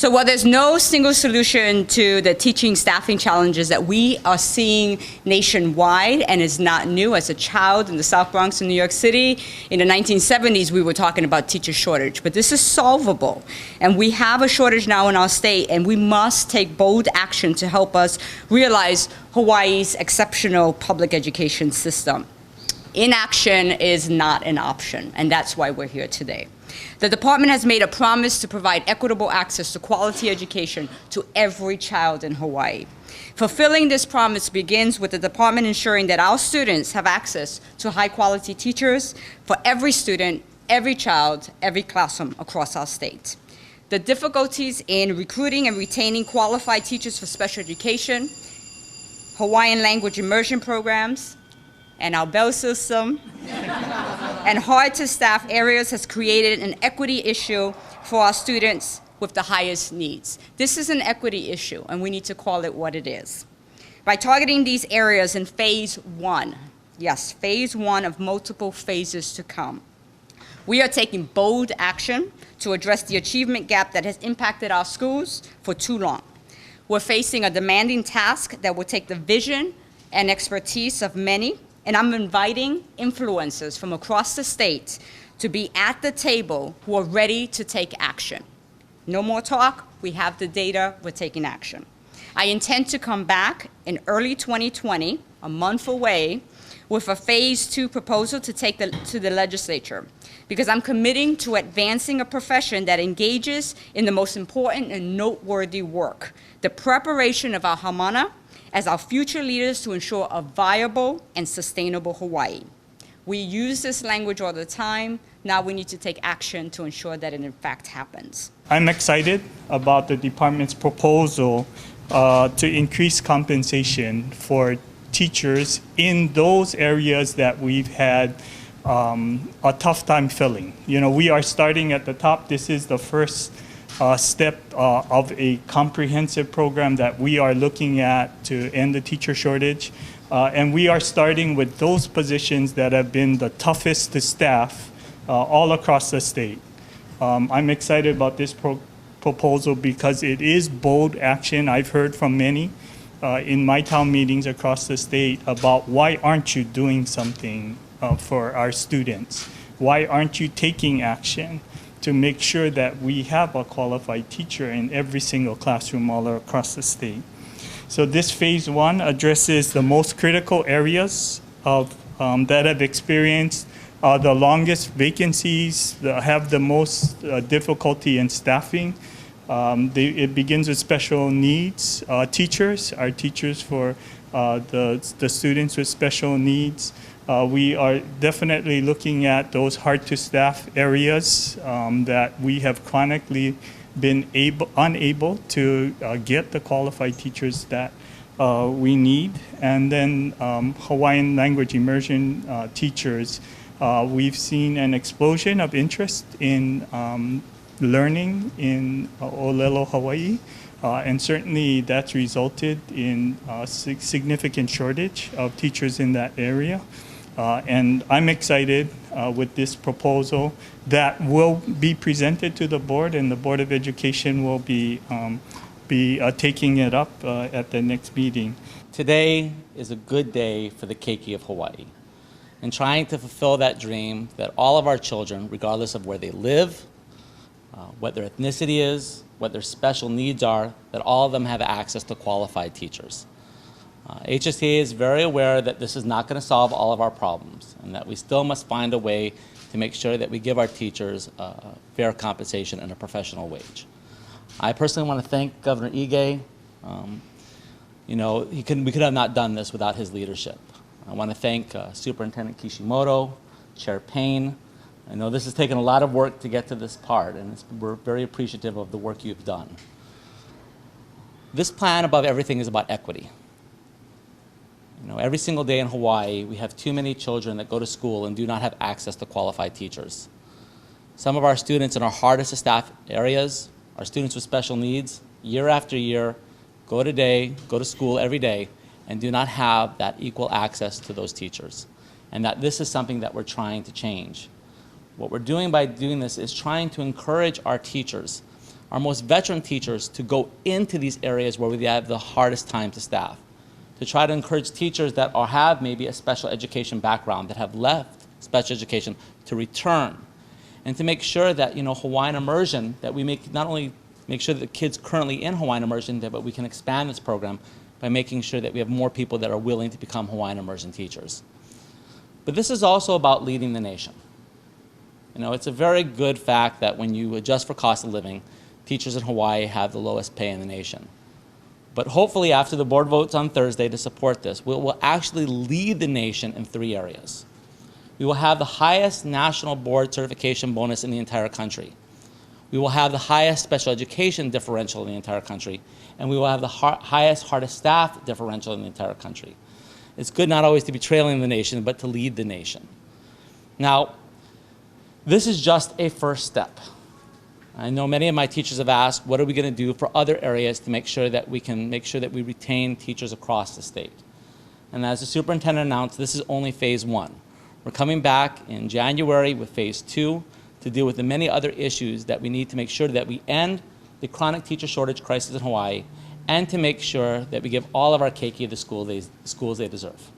So while there's no single solution to the teaching staffing challenges that we are seeing nationwide and is not new, as a child in the South Bronx in New York City, in the 1970s we were talking about teacher shortage, but this is solvable. And we have a shortage now in our state, and we must take bold action to help us realize Hawaii's exceptional public education system. Inaction is not an option, and that's why we're here today. The department has made a promise to provide equitable access to quality education to every child in Hawaii. Fulfilling this promise begins with the department ensuring that our students have access to high-quality teachers for every student, every child, every classroom across our state. The difficulties in recruiting and retaining qualified teachers for special education, Hawaiian language immersion programs, and our bell system, and hard-to-staff areas has created an equity issue for our students with the highest needs. This is an equity issue, and we need to call it what it is. By targeting these areas in phase one, yes, phase one of multiple phases to come, we are taking bold action to address the achievement gap that has impacted our schools for too long. We're facing a demanding task that will take the vision and expertise of many, and I'm inviting influencers from across the state to be at the table who are ready to take action. No more talk, we have the data, we're taking action. I intend to come back in early 2020, a month away, with a phase two proposal to take to the legislature, because I'm committing to advancing a profession that engages in the most important and noteworthy work, the preparation of our Hamana as our future leaders to ensure a viable and sustainable Hawaii. We use this language all the time. Now we need to take action to ensure that it in fact happens. I'm excited about the department's proposal to increase compensation for teachers in those areas that we've had a tough time filling. You know, we are starting at the top. This is the first step of a comprehensive program that we are looking at to end the teacher shortage. And we are starting with those positions that have been the toughest to staff all across the state. I'm excited about this proposal because it is bold action. I've heard from many in my town meetings across the state about why aren't you doing something for our students? Why aren't you taking action to make sure that we have a qualified teacher in every single classroom all across the state? So this phase one addresses the most critical areas of, that have experienced the longest vacancies, that have the most difficulty in staffing. It begins with special needs teachers, our teachers for the students with special needs. We are definitely looking at those hard-to-staff areas that we have chronically been unable to get the qualified teachers that we need. And then Hawaiian language immersion teachers. We've seen an explosion of interest in learning in Olelo, Hawaii. And certainly that's resulted in a significant shortage of teachers in that area. And I'm excited with this proposal that will be presented to the board, and the Board of Education will be taking it up at the next meeting. Today is a good day for the Keiki of Hawaii, and trying to fulfill that dream that all of our children, regardless of where they live, what their ethnicity is, what their special needs are, that all of them have access to qualified teachers. HSTA is very aware that this is not going to solve all of our problems, and that we still must find a way to make sure that we give our teachers fair compensation and a professional wage. I personally want to thank Governor Ige. You know, we could have not done this without his leadership. I want to thank Superintendent Kishimoto, Chair Payne. I know this has taken a lot of work to get to this part, and we're very appreciative of the work you've done. This plan, above everything, is about equity. You know, every single day in Hawaii, we have too many children that go to school and do not have access to qualified teachers. Some of our students in our hardest to staff areas, our students with special needs, year after year, go to school every day, and do not have that equal access to those teachers. And that this is something that we're trying to change. What we're doing by doing this is trying to encourage our teachers our most veteran teachers to go into these areas where we have the hardest time to staff, to try to encourage teachers that have maybe a special education background, that have left special education, to return, and to make sure that, Hawaiian immersion, that we not only make sure that the kids currently in Hawaiian immersion, but we can expand this program by making sure that we have more people that are willing to become Hawaiian immersion teachers. But this is also about leading the nation. It's a very good fact that when you adjust for cost of living, teachers in Hawaii have the lowest pay in the nation. But hopefully after the board votes on Thursday to support this, we will actually lead the nation in 3 areas. We will have the highest national board certification bonus in the entire country. We will have the highest special education differential in the entire country. And we will have the highest hardest staff differential in the entire country. It's good not always to be trailing the nation, but to lead the nation. Now, this is just a first step. I know many of my teachers have asked, what are we going to do for other areas to make sure that we retain teachers across the state? And as the superintendent announced, this is only phase 1. We're coming back in January with phase 2 to deal with the many other issues that we need to make sure that we end the chronic teacher shortage crisis in Hawaii, and to make sure that we give all of our keiki the schools they deserve.